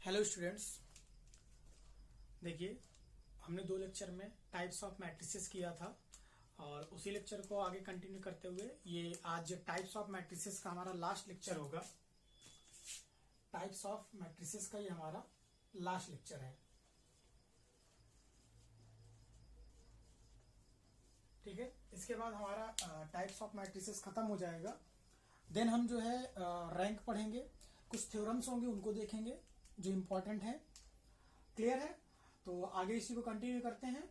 Hello students, देखिए हमने 2 lecture में टाइप्स ऑफ मैट्रिसेस किया था और उसी लेक्चर को आगे कंटिन्यू करते हुए ये आज टाइप्स ऑफ मैट्रिसेस का हमारा लास्ट लेक्चर होगा। टाइप्स ऑफ मैट्रिसेस का ये हमारा लास्ट लेक्चर है। ठीक है, इसके बाद हमारा टाइप्स ऑफ मैट्रिसेस खत्म हो जाएगा। देन हम जो है रैंक पढ़ेंगे, कुछ थ्योरम्स होंगे उनको देखेंगे जो इम्पोर्टेंट है। क्लियर है? तो आगे इसी को कंटिन्यू करते हैं।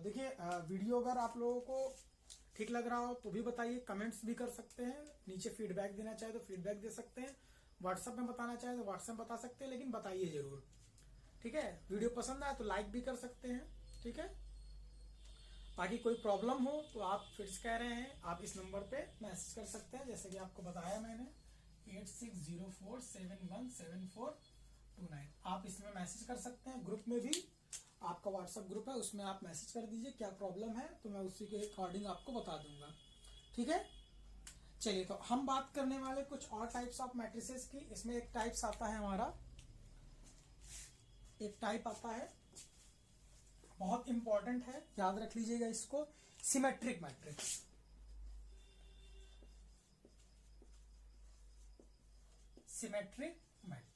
देखिए वीडियो अगर आप लोगों को ठीक लग रहा हो तो भी बताइए, कमेंट्स भी कर सकते हैं, नीचे फीडबैक देना चाहे तो फीडबैक दे सकते हैं, व्हाट्सएप में बताना चाहे तो व्हाट्सएप बता सकते हैं, लेकिन बताइए जरूर। ठीक है, वीडियो पसंद आए तो लाइक भी कर सकते हैं। ठीक है, बाकी कोई प्रॉब्लम हो तो आप फिर से कह रहे हैं, आप इस नंबर पे मैसेज कर सकते हैं, जैसे कि आपको बताया मैंने 8604717429। आप इसमें मैसेज कर सकते हैं। ग्रुप में भी आपका व्हाट्सएप ग्रुप है, उसमें आप मैसेज कर दीजिए क्या प्रॉब्लम है, तो मैं उसी के अकॉर्डिंग आपको बता दूंगा। ठीक है, चलिए तो हम बात करने वाले कुछ और टाइप्स ऑफ मैट्रिसेस की। इसमें एक टाइप्स आता है हमारा, एक टाइप आता है बहुत इंपॉर्टेंट है, याद रख लीजिएगा इसको, सिमेट्रिक मैट्रिक्स। सिमेट्रिक मैट्रिक्स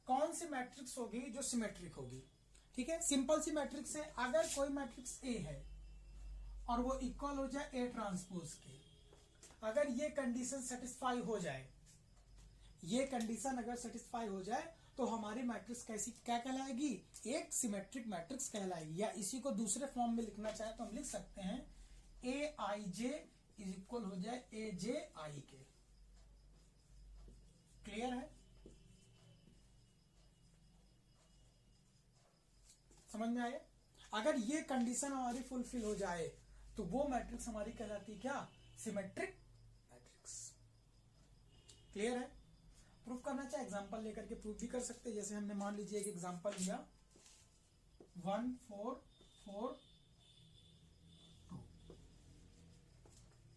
कौन सी मैट्रिक्स होगी जो सिमेट्रिक होगी? ठीक है, सिंपल सी मैट्रिक्स है। अगर कोई मैट्रिक्स ए है और वो इक्वल हो जाए ए ट्रांसपोज के, अगर ये कंडीशन सेटिस्फाई हो जाए, ये कंडीशन अगर सेटिस्फाई हो जाए तो हमारी मैट्रिक्स कैसी क्या कहलाएगी? एक सिमेट्रिक मैट्रिक्स कहलाएगी। या इसी को दूसरे फॉर्म में लिखना चाहे तो हम लिख सकते हैं ए आई जे इज इक्वल हो जाए ए जे आई के। क्लियर है? समझ में आया? अगर ये कंडीशन हमारी फुलफिल हो जाए तो वो मैट्रिक्स हमारी कहलाती क्या? Symmetric matrix. क्लियर है? प्रूफ करना चाहे एग्जांपल लेकर के प्रूफ भी कर सकते हैं। जैसे हमने मान लीजिए एक एग्जांपल लिया 1 4 4 2।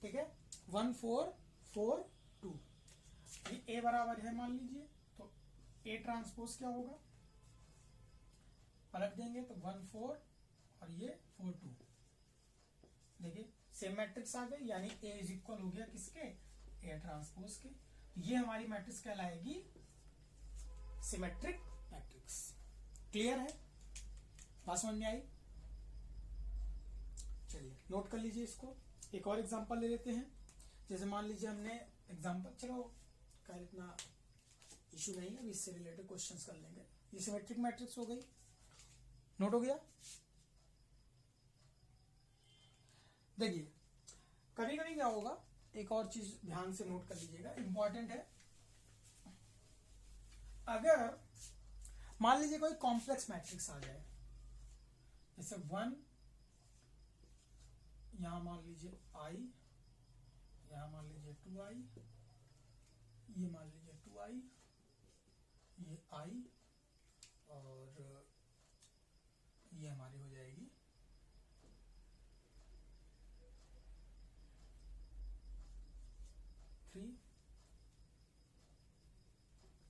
ठीक है, 1 4 4 2, ये ए बराबर है मान लीजिए, तो ए ट्रांसपोज क्या होगा? पलट देंगे तो 1 4 और ये 4 2। देखिए सेम मैट्रिक्स आ गई, यानी ए इज इक्वल हो गया किसके? ए ट्रांसपोज के। ये हमारी मैट्रिक्स कहलाएगी सिमेट्रिक मैट्रिक्स। क्लियर है? बात समझ में आई? चलिए नोट कर लीजिए इसको। एक और एग्जांपल ले लेते हैं। जैसे मान लीजिए हमने एग्जांपल, चलो खैर इतना इशू नहीं है, अभी इससे रिलेटेड क्वेश्चंस कर लेंगे। ये सिमेट्रिक मैट्रिक्स हो गई, नोट हो गया। देखिए कभी कभी क्या होगा, एक और चीज ध्यान से नोट कर लीजिएगा, इंपॉर्टेंट है। अगर मान लीजिए कोई कॉम्प्लेक्स मैट्रिक्स आ जाए, जैसे 1, यहां मान लीजिए i, यहां मान लीजिए 2i, ये मान लीजिए 2i, ये i, और ये हमारी हो जाएगी 3,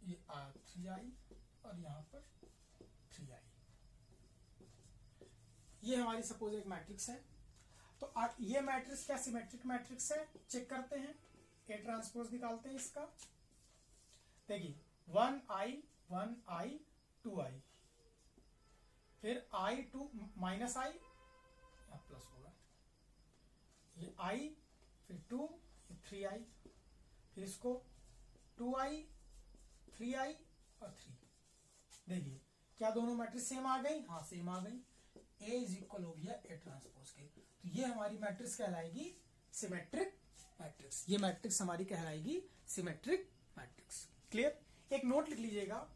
ये 3i और यहां पर 3i। ये हमारी सपोज एक मैट्रिक्स है। तो ये मैट्रिक्स क्या सिमेट्रिक मैट्रिक्स है? चेक करते हैं, ए ट्रांसपोज निकालते हैं इसका। देखिए 1i 1i 2i, फिर i 2 माइनस आई, या प्लस होगा, ये i, फिर 2, ये 3i, फिर इसको 2i 3i और 3। देखिए क्या दोनों मैट्रिक्स सेम आ गई? हाँ सेम आ गई। ए इज इक्वल हो गया ए ट्रांसपोज के, तो ये हमारी मैट्रिक्स कहलाएगी सिमेट्रिक मैट्रिक्स। ये मैट्रिक्स हमारी कहलाएगी सिमेट्रिक मैट्रिक्स। क्लियर? एक नोट लिख लीजिएगा,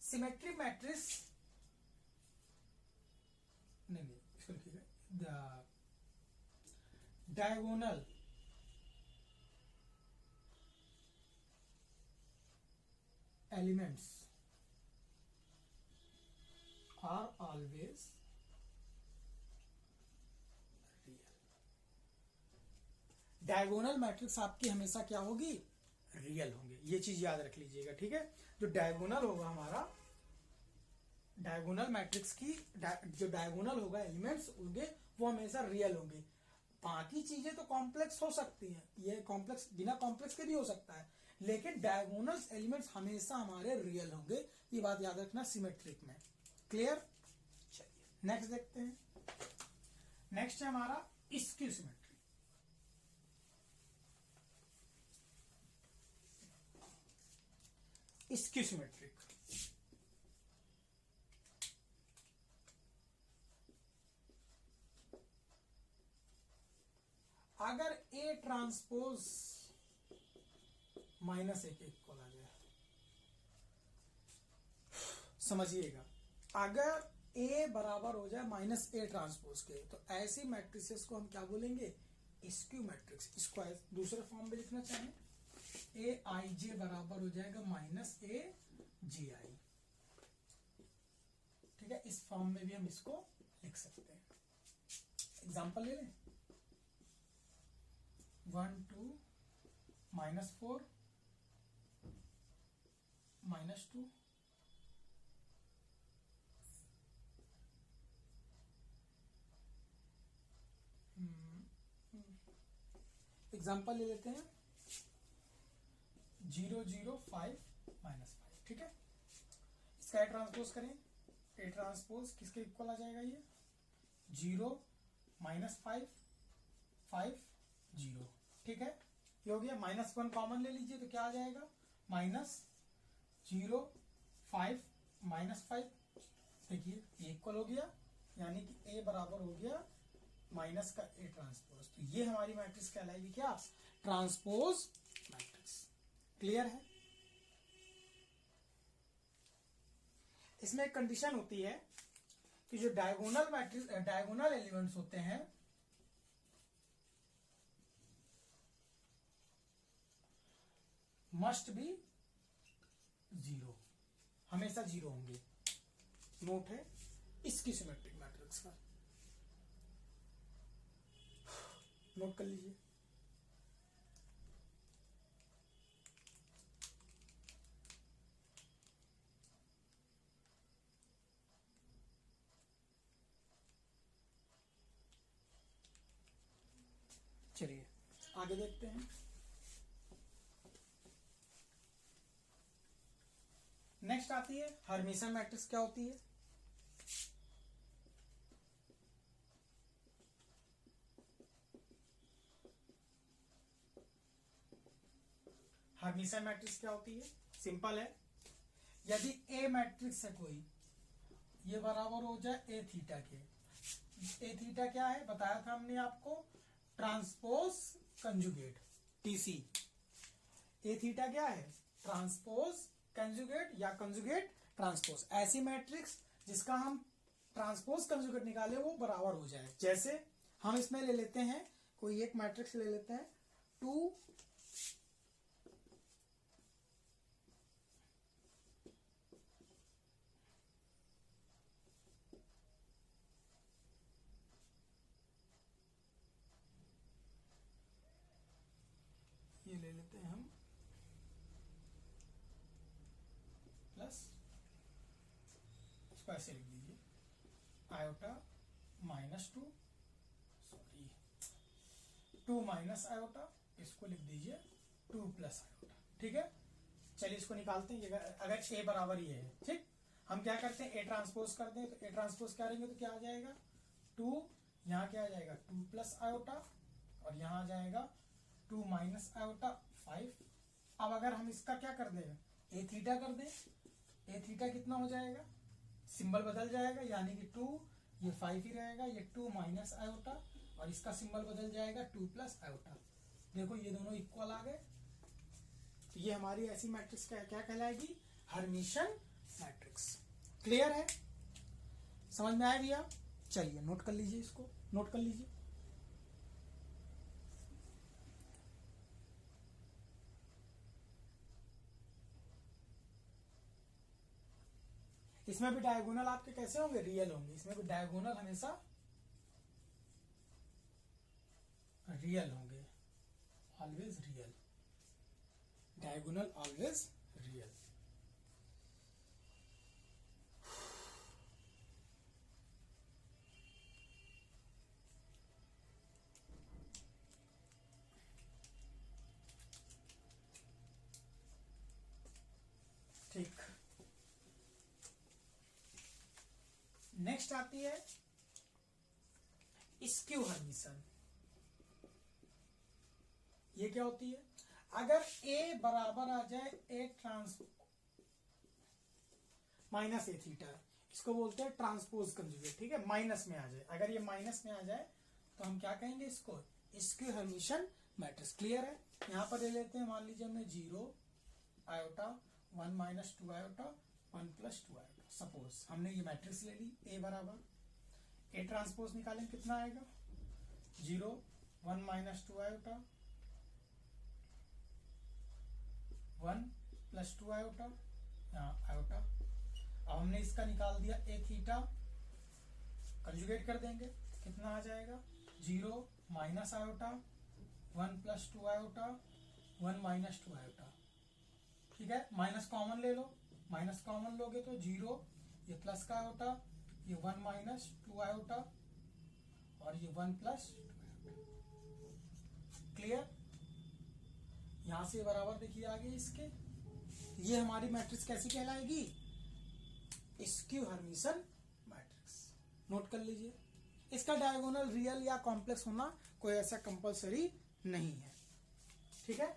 सिमेट्रिक मैट्रिक्स, नहीं इसको लिखिएगा, the diagonal elements are always real. Diagonal matrix आपकी हमेशा क्या होगी, रियल होंगे, ये चीज याद रख लीजिएगा, ठीक है। जो डायगोनल होगा हमारा, डायगोनल मैट्रिक्स की जो डायगोनल होगा एलिमेंट्स होंगे वो हमेशा रियल होंगे। बाकी चीजें तो कॉम्प्लेक्स हो सकती हैं, ये कॉम्प्लेक्स बिना कॉम्प्लेक्स के भी हो सकता है, लेकिन डायगोनल एलिमेंट्स हमेशा हमारे रियल होंगे, ये बात याद रखना सिमेट्रिक में। क्लियर? चलिए नेक्स्ट देखते हैं। नेक्स्ट है हमारा स्क्यू सिमेट्री। स्क्यू सिमेट्रिक अगर ए ट्रांसपोज माइनस ए के इक्वल आ जाए, समझिएगा, अगर ए बराबर हो जाए माइनस ए ट्रांसपोज के, तो ऐसी मैट्रिसेस को हम क्या बोलेंगे, स्क्यू मैट्रिक्स। इसको दूसरे फॉर्म में लिखना चाहें, ए आई जे बराबर हो जाएगा माइनस ए जी आई, ठीक है। इस फॉर्म में भी हम इसको लिख सकते हैं। एग्जांपल ले लें, 1 2 -4 -2 एग्जांपल ले लेते हैं 0 0 5 -5, ठीक है। इसका ए ट्रांसपोज करें, ए ट्रांसपोज किसके इक्वल आ जाएगा, ये 0 -5 5 0, ठीक है। ये हो गया। -1 कॉमन ले लीजिए तो क्या आ जाएगा, -0 5 -5, देखिए ये इक्वल हो गया, यानी कि ए बराबर हो गया माइनस का ए ट्रांसपोज। तो ये हमारी मैट्रिक्स कहलाएगी क्या, ट्रांसपोज मैट्रिक्स। क्लियर है? इसमें एक कंडीशन होती है कि जो डायगोनल मैट्रिक्स, डायगोनल एलिमेंट्स होते हैं, मस्ट बी 0, हमेशा 0 होंगे। नोट है इसकी सिमेट्रिक मैट्रिक्स का, नोट कर लीजिए। चलिए आगे देखते हैं। नेक्स्ट आती है हर्मिशन मैट्रिक्स। क्या होती है, हर्मिशन मैट्रिक्स क्या होती है, सिंपल है। यदि ए मैट्रिक्स है कोई, ये बराबर हो जाए ए थीटा के। ए थीटा क्या है, बताया था हमने आपको, ट्रांसपोज कंजुगेट, टीसी। ए थीटा क्या है, ट्रांसपोज कंजुगेट या कंजुगेट ट्रांसपोज। ऐसी मैट्रिक्स जिसका हम ट्रांसपोज कंजुगेट निकाले वो बराबर हो जाए। जैसे हम इसमें ले लेते हैं, कोई एक मैट्रिक्स ले लेते हैं 2 ये ले लेते हैं हम प्लस, इसको ऐसे लिख दीजिए आयोटा -2, सॉरी 2 माइनस आयोटा, इसको लिख दीजिए 2 प्लस आयोटा, ठीक है। चलिए इसको निकालते हैं। अगर ए बराबर ये है, ठीक, हम क्या करते हैं, ए ट्रांसपोज करते हैं, तो ए ट्रांसपोज करेंगे तो क्या आ जाएगा, 2, यहाँ क्या आ जाएगा 2 प्लस आयोटा, और यहाँ आ जाएगा 2 माइनस आयोटा 5। अब अगर हम इसका क्या कर दें, ए थीटा कर दें, ए थीटा कितना हो जाएगा, सिंबल बदल जाएगा, यानी कि 2, ये 5 ही रहेगा, ये 2 माइनस आयोटा, और इसका सिंबल बदल जाएगा 2 प्लस आयोटा। देखो ये दोनों इक्वल आ गए। तो ये हमारी ऐसी मैट्रिक्स क्या कहलाएगी, हर्मिशन मैट्रिक्स। क्लियर है, समझ में आया भैया? चलिए नोट कर लीजिए, इसको नोट कर लीजिए। इसमें भी डायगोनल आपके कैसे होंगे, रियल होंगे। इसमें भी डायगोनल हमेशा रियल होंगे। Always real, diagonal always real. ठीक, नेक्स्ट आती है स्क्यू हर्मिशन। ये क्या होती है? अगर ए बराबर आ जाए ए ट्रांस माइनस ए थीटा, इसको बोलते हैं ट्रांसपोज कंजुगेट, ठीक है, माइनस में आ जाए, अगर ये माइनस में आ जाए तो हम क्या कहेंगे इसको? Skew Hermitian matrix. क्लियर है? यहां पर ले लेते हैं, मान लीजिए हमने 0 iota 1 minus 2 iota 1 plus 2 iota, suppose हमने ये मैट्रिक्स ले ली, ए बराबर ए ट्रांसपोज निकालें, कितना आएगा? 0 1 माइनस 2 आयोटा 1 प्लस 2 आयोटा, यहाँ आयोटा। अब हमने इसका निकाल दिया ए थीटा, कंजुगेट कर देंगे, कितना आ जाएगा? 0 minus iota 1 plus 2 iota 1 minus 2 iota, ठीक है। माइनस कॉमन ले लो, माइनस कॉमन लोगे तो 0, ये प्लस का आयोटा, ये 1 माइनस 2 आयोटा और ये 1 प्लस 2 आयोटा। क्लियर? यहां से बराबर देखिए आगे इसके, ये हमारी मैट्रिक्स कैसी कहलाएगी? Skew Hermitian matrix. नोट कर लीजिए, इसका डायगोनल रियल या कॉम्प्लेक्स होना कोई ऐसा कंपलसरी नहीं है, ठीक है।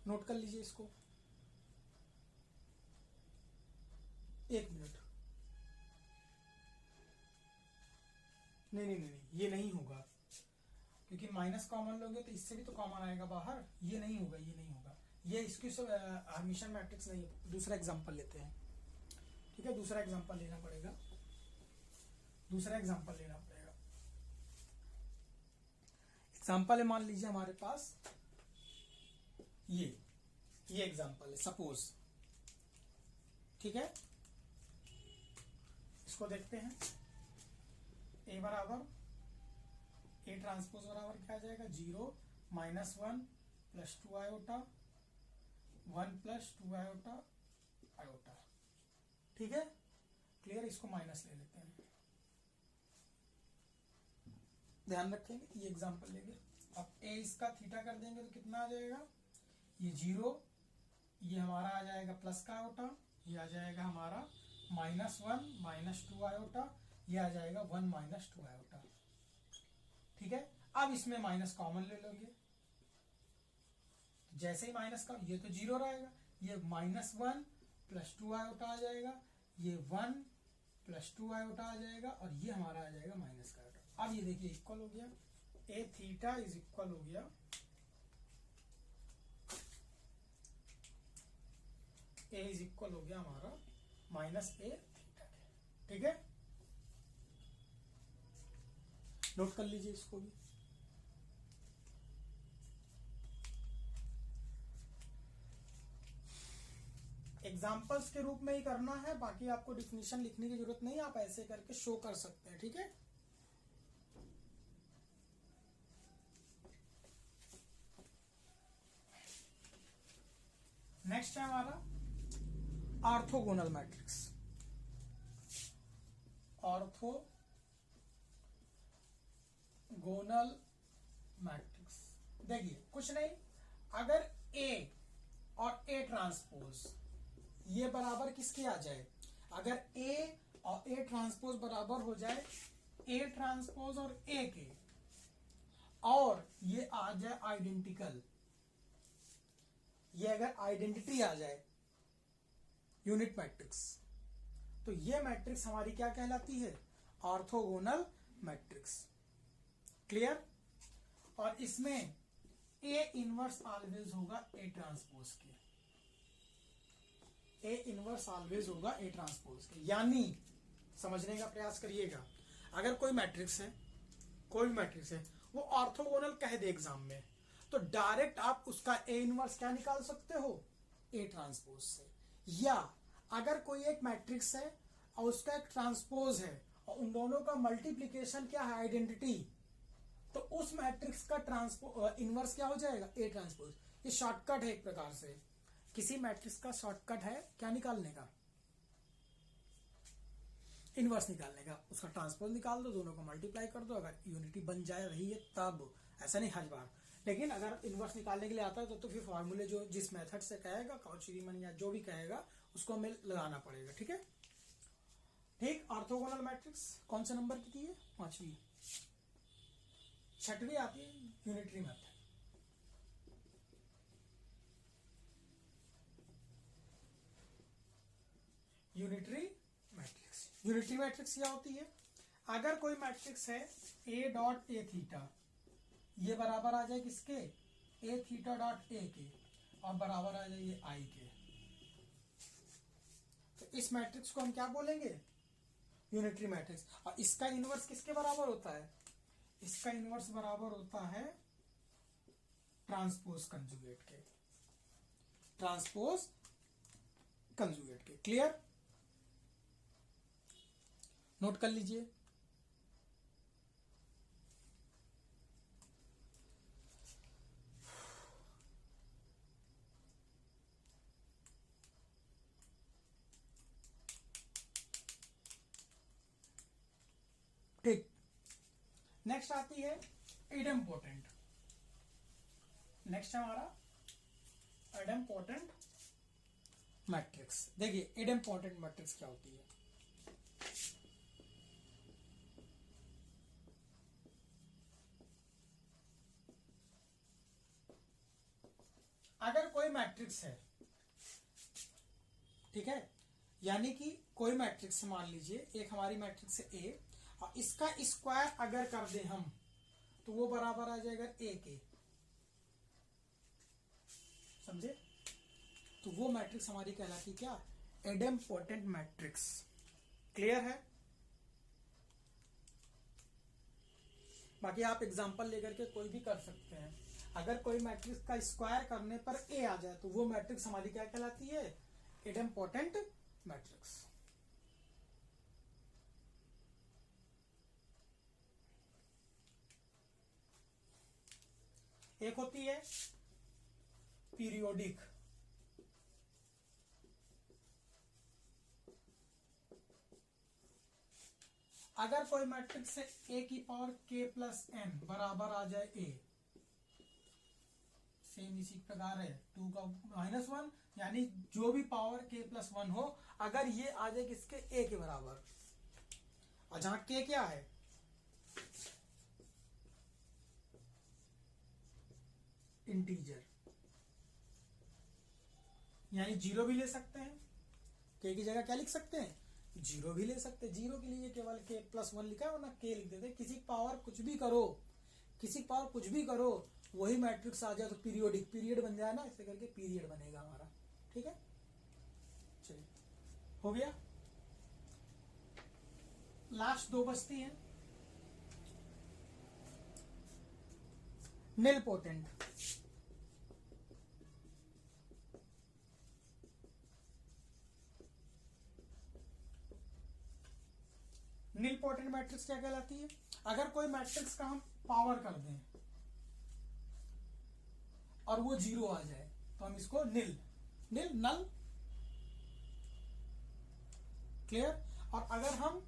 नोट कर लीजिए इसको, एक मिनट, नहीं, ये नहीं होगा, क्योंकि माइनस कॉमन लोगे तो इससे भी तो कॉमन आएगा बाहर, ये नहीं होगा, ये नहीं होगा, ये इसकी हर्मिशन मैट्रिक्स नहीं है। दूसरा एग्जांपल लेते हैं, ठीक है, दूसरा एग्जांपल लेना पड़ेगा, दूसरा एग्जांपल लेना पड़ेगा। एग्जांपल है, मान लीजिए हमारे पास ये एग्जांपल है, सपोज, ठीक है। इसको देखते हैं, ए बराबर ए ट्रांसपोज बराबर क्या आ जाएगा? 0 minus 1 plus 2 iota 1 plus 2 iota iota, ठीक है। क्लियर? इसको माइनस ले लेते हैं, ध्यान रखेंगे, ये एग्जांपल लेंगे। अब ए इसका थीटा कर देंगे तो कितना आ जाएगा? ये 0, ये हमारा आ जाएगा प्लस का आयोटा, ये आ जाएगा हमारा -1 -2 आयोटा, ये आ जाएगा 1 माइनस 2 आयोटा, ठीक है। अब इसमें माइनस कॉमन ले लोगे, जैसे ही माइनस का, ये तो 0 रहेगा, ये -1 प्लस 2 आयोटा आ जाएगा, ये 1 प्लस 2 आयोटा आ जाएगा और ये हमारा आ जाएगा माइनस का आयोटा। अब ये देखिए इक्वल हो गया, ए थीटा इज इक्वल हो गया, ए इज इक्वल हो गया हमारा माइनस ए थीटा, ठीक है। नोट कर लीजिए इसको भी, एग्जाम्पल्स के रूप में ही करना है, बाकी आपको डिफिनीशन लिखने की जरूरत नहीं, आप ऐसे करके शो कर सकते हैं, ठीक है। नेक्स्ट है हमारा ऑर्थोगोनल मैट्रिक्स। ऑर्थोगोनल मैट्रिक्स, देखिए कुछ नहीं, अगर ए और ए ट्रांसपोज ये बराबर किसके आ जाए, अगर ए और ए ट्रांसपोज बराबर हो जाए ए ट्रांसपोज और ए के, और ये आ जाए आइडेंटिकल, ये अगर आइडेंटिटी आ जाए यूनिट मैट्रिक्स, तो ये मैट्रिक्स हमारी क्या कहलाती है? Orthogonal matrix. क्लियर? और इसमें ए इनवर्स ऑलवेज होगा ए ट्रांसपोज के, ए इनवर्स ऑलवेज होगा ए ट्रांसपोज के। यानी समझने का प्रयास करिएगा, अगर कोई मैट्रिक्स है, कोई मैट्रिक्स है, वो ऑर्थोगोनल कह दे एग्जाम में, तो डायरेक्ट आप उसका ए इनवर्स क्या निकाल सकते हो? ए ट्रांसपोज से। या अगर कोई एक मैट्रिक्स है और उसका एक ट्रांसपोज है और उन दोनों का मल्टीप्लीकेशन क्या है? आइडेंटिटी, तो उस मैट्रिक्स का इनवर्स क्या हो जाएगा, ए ट्रांसपोज। ये शॉर्टकट है एक प्रकार से, किसी मैट्रिक्स का शॉर्टकट है क्या निकालने का, इनवर्स निकालने का। उसका ट्रांसपोज निकाल दो, दोनों को मल्टीप्लाई कर दो, अगर यूनिटी बन जाए रही है तब, ऐसा नहीं हर बार। लेकिन अगर इनवर्स निकालने के लिए आता है तो फिर फॉर्मूले जो जिस मेथड से कहेगा, काउची-रीमन या जो भी कहेगा उसको हमें लगाना पड़ेगा। ठीक है, ठीक। ऑर्थोगोनल मैट्रिक्स कौन से नंबर की थी है, 5वीं, 6वीं आती है unitary method. Unitary matrix, unitary matrix क्या होती है, अगर कोई मैट्रिक्स है ए डॉट ए थीटा, ये बराबर आ जाए किसके, ए थीटा डॉट ए के, और बराबर आ जाए ये आई के, तो इस मैट्रिक्स को हम क्या बोलेंगे, यूनिटरी मैट्रिक्स। और इसका इनवर्स किसके बराबर होता है, इसका इनवर्स बराबर होता है ट्रांसपोज कंजुगेट के, ट्रांसपोज कंजुगेट के। क्लियर, नोट कर लीजिए। ठीक, नेक्स्ट आती है इडेम्पोटेंट। नेक्स्ट है हमारा इडेम्पोटेंट मैट्रिक्स। देखिए इडेम्पोटेंट मैट्रिक्स क्या होती है, अगर कोई मैट्रिक्स है, ठीक है, यानी कि कोई मैट्रिक्स मान लीजिए एक हमारी मैट्रिक्स है ए, और इसका स्क्वायर अगर कर दे हम तो वो बराबर आ जाएगा ए के, समझे, तो वो मैट्रिक्स हमारी कहलाती क्या, इडेम्पोटेंट मैट्रिक्स। क्लियर है, बाकी आप एग्जांपल लेकर के कोई भी कर सकते हैं। अगर कोई मैट्रिक्स का स्क्वायर करने पर ए आ जाए तो वो मैट्रिक्स हमारी क्या कहलाती है, इडेम्पोटेंट मैट्रिक्स। एक होती है पीरियोडिक, अगर कोई मैट्रिक्स से ए की पावर के प्लस एन बराबर आ जाए ए, सेम इसी प्रकार है 2 का -1, यानी जो भी पावर के प्लस 1 हो, अगर ये आ जाए किसके, ए के बराबर, और जहां के क्या है, इंटीजर, यानी 0 भी ले सकते हैं, के की जगह क्या लिख सकते हैं, 0 भी ले सकते हैं। 0 के लिए केवल के प्लस 1 लिखा है, वरना के लिख देते। किसी पावर कुछ भी करो, किसी पावर कुछ भी करो, वही मैट्रिक्स आ जाए तो पीरियोडिक, पीरियड बन जाए ना, ऐसे करके पीरियड बनेगा हमारा। ठीक है, चलिए हो गया, लास्ट 2 बचती हैं। निलपोटेंट, निलपोटेंट मैट्रिक्स क्या कहलाती है, अगर कोई मैट्रिक्स का हम पावर कर दें और वो 0 आ जाए तो हम इसको नल। क्लियर, और अगर हम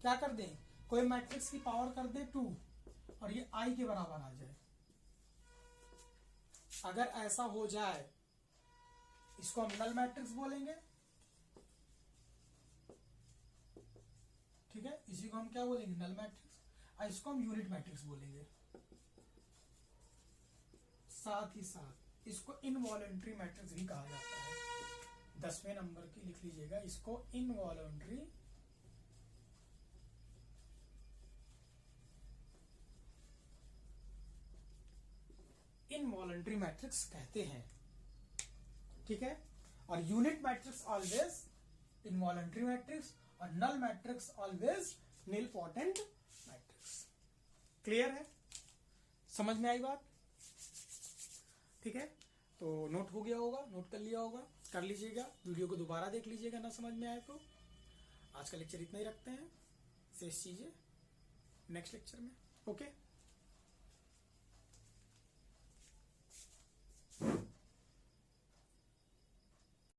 क्या कर दें, कोई मैट्रिक्स की पावर कर दें 2 और ये आई के बराबर आ जाए, अगर ऐसा हो जाए इसको हम नल मैट्रिक्स बोलेंगे। ठीक है, इसी को हम क्या बोलेंगे, नल मैट्रिक्स, और इसको हम यूनिट मैट्रिक्स बोलेंगे। साथ ही साथ इसको इनवॉलंटरी मैट्रिक्स भी कहा जाता है। 10वें नंबर की लिख लीजिएगा, इसको इनवॉलंटरी मैट्रिक्स कहते हैं। ठीक है, और unit matrix always involuntary matrix, और null matrix always nilpotent matrix. Clear है, समझ में आई बात। ठीक है, तो नोट हो गया होगा, नोट कर लिया होगा, कर लीजिएगा, वीडियो को दोबारा देख लीजिएगा ना समझ में आए तो। आज का लेक्चर इतना ही रखते हैं, शेष चीजें नेक्स्ट लेक्चर में। ओके।